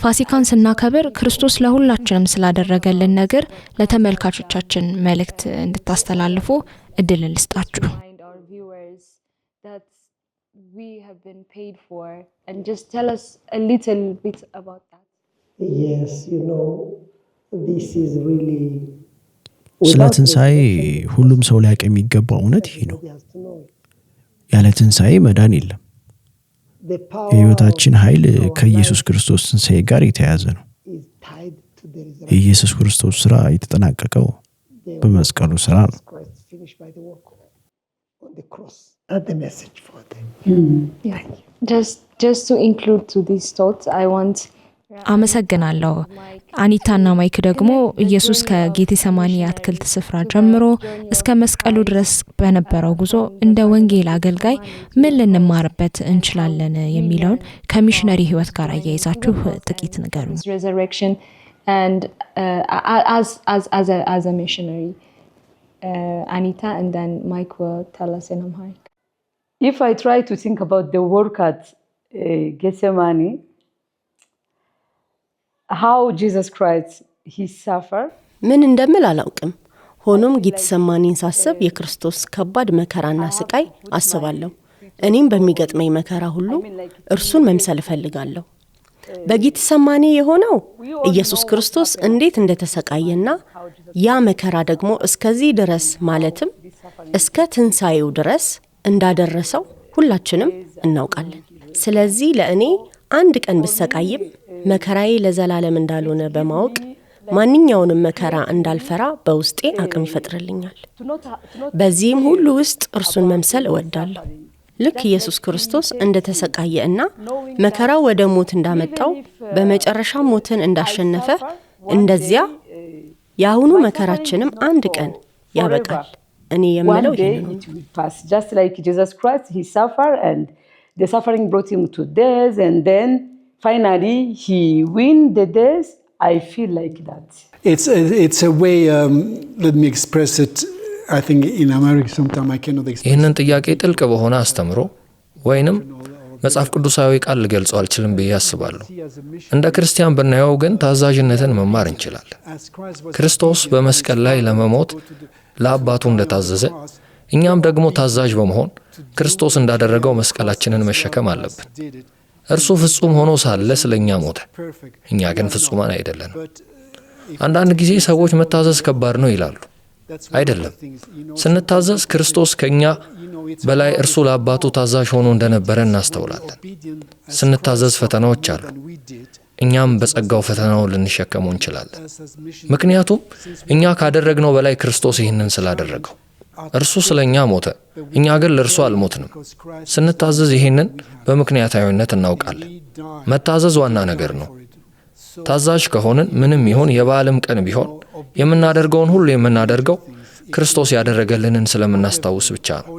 ፋሲካን ስናከብር ክርስቶስ ለሁላችንም ስላደረገልን ነገር ለተመልካቾቻችን መልእክት እንድታስተላልፉ እድል ልስጣችሁ። ስለ ትንሣኤ ሁሉም ሰው ሊያውቅ የሚገባው እውነት ይሄ ነው። ያለ ትንሣኤ መዳን የለም። የሕይወታችን ኃይል ከኢየሱስ ክርስቶስ ትንሣኤ ጋር የተያያዘ ነው። የኢየሱስ ክርስቶስ ሥራ የተጠናቀቀው በመስቀሉ ሥራ ነው። Just to include to these thoughts, I want አመሰግናለሁ። አኒታና ማይክ ደግሞ ኢየሱስ ከጌቴሰማኒ አትክልት ስፍራ ጀምሮ እስከ መስቀሉ ድረስ በነበረው ጉዞ እንደ ወንጌል አገልጋይ ምን ልንማርበት እንችላለን የሚለውን ከሚሽነሪ ህይወት ጋር አያይዛችሁ ጥቂት ንገሩኝ። resurrection and as a missionary, Anita and then Mike will tell us in Amharic. If I try to think about the work at Gethsemane, how Jesus Christ he suffered. ምን እንደምል አላውቅም። ሆኖም ጌቴሰማኒን ሳስብ የክርስቶስ ከባድ መከራና ስቃይ አስባለሁ። እኔም በሚገጥመኝ መከራ ሁሉ እርሱን መምሰል እፈልጋለሁ። በጌቴሰማኒ የሆነው ኢየሱስ ክርስቶስ እንዴት እንደተሰቃየና ያ መከራ ደግሞ እስከዚህ ድረስ ማለትም እስከ ትንሣኤው ድረስ እንዳደረሰው ሁላችንም እናውቃለን። ስለዚህ ለእኔ አንድ ቀን ብሰቃይም መከራዬ ለዘላለም እንዳልሆነ በማወቅ ማንኛውንም መከራ እንዳልፈራ በውስጤ አቅም ይፈጥርልኛል። በዚህም ሁሉ ውስጥ እርሱን መምሰል እወዳለሁ። ልክ ኢየሱስ ክርስቶስ እንደተሰቃየና መከራው ወደ ሞት እንዳመጣው በመጨረሻ ሞትን እንዳሸነፈ እንደዚያ የአሁኑ መከራችንም አንድ ቀን ያበቃል። እኔ የምለው ይሄን ነው። Just like Jesus Christ he suffered and the suffering brought him to death and then finally he win the death. I feel like that. It's a way, let me express it. I think in America sometimes I cannot express. ይህንን ጥያቄ ጥልቅ በሆነ አስተምሮ ወይንም መጽሐፍ ቅዱሳዊ ቃል ልገልጸው አልችልም ብዬ አስባለሁ። እንደ ክርስቲያን ብናየው ግን ታዛዥነትን መማር እንችላለን። ክርስቶስ በመስቀል ላይ ለመሞት ለአባቱ እንደታዘዘ እኛም ደግሞ ታዛዥ በመሆን ክርስቶስ እንዳደረገው መስቀላችንን መሸከም አለብን። እርሱ ፍጹም ሆኖ ሳለ ስለኛ ሞተ። እኛ ግን ፍጹማን አይደለንም። አንዳንድ ጊዜ ሰዎች መታዘዝ ከባድ ነው ይላሉ። አይደለም። ስንታዘዝ ክርስቶስ ከኛ በላይ እርሱ ለአባቱ ታዛዥ ሆኖ እንደነበረ እናስተውላለን። ስንታዘዝ ፈተናዎች አሉ። እኛም በጸጋው ፈተናውን ልንሸከመው እንችላለን። ምክንያቱም እኛ ካደረግነው በላይ ክርስቶስ ይህንን ስላደረገው እርሱ ስለኛ ሞተ። እኛ ግን ለእርሱ አልሞትንም። ስንታዘዝ ይህንን በምክንያታዊነት እናውቃለን። መታዘዝ ዋና ነገር ነው። ታዛዥ ከሆንን ምንም ይሁን የበዓልም ቀን ቢሆን የምናደርገውን ሁሉ የምናደርገው ክርስቶስ ያደረገልንን ስለምናስታውስ ብቻ ነው።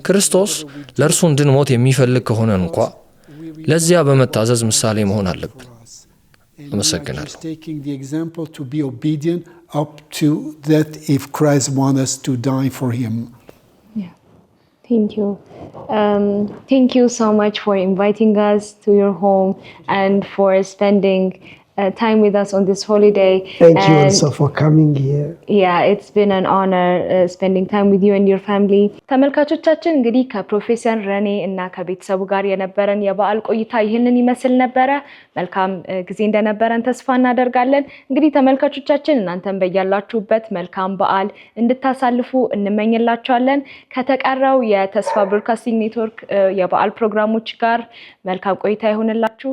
ክርስቶስ ለእርሱ እንድንሞት የሚፈልግ ከሆነ እንኳ ለዚያ በመታዘዝ ምሳሌ መሆን አለብን። አመሰግናለሁ። Taking the example to be obedient up to that if Christ wants us to die for him. Yeah. Thank you. Thank you so much for inviting us to your home and for spending time with us on this holiday. Thank you also for coming here. Yeah, it's been an honor spending time with you and your family. ተመልካቾቻችን እንግዲህ ከፕሮፌሰር ረኔ እና ከቤተሰቡ ጋር የነበረን የበዓል ቆይታ ይህንን ይመስል ነበረ። መልካም ጊዜ እንደነበረን ተስፋ እናደርጋለን። እንግዲህ ተመልካቾቻችን እናንተም በያላችሁበት መልካም በዓል እንድታሳልፉ እንመኝላችኋለን። ከተቀረው የተስፋ ብሮድካስቲንግ ኔትወርክ የበዓል ፕሮግራሞች ጋር መልካም ቆይታ ይሁንላችሁ።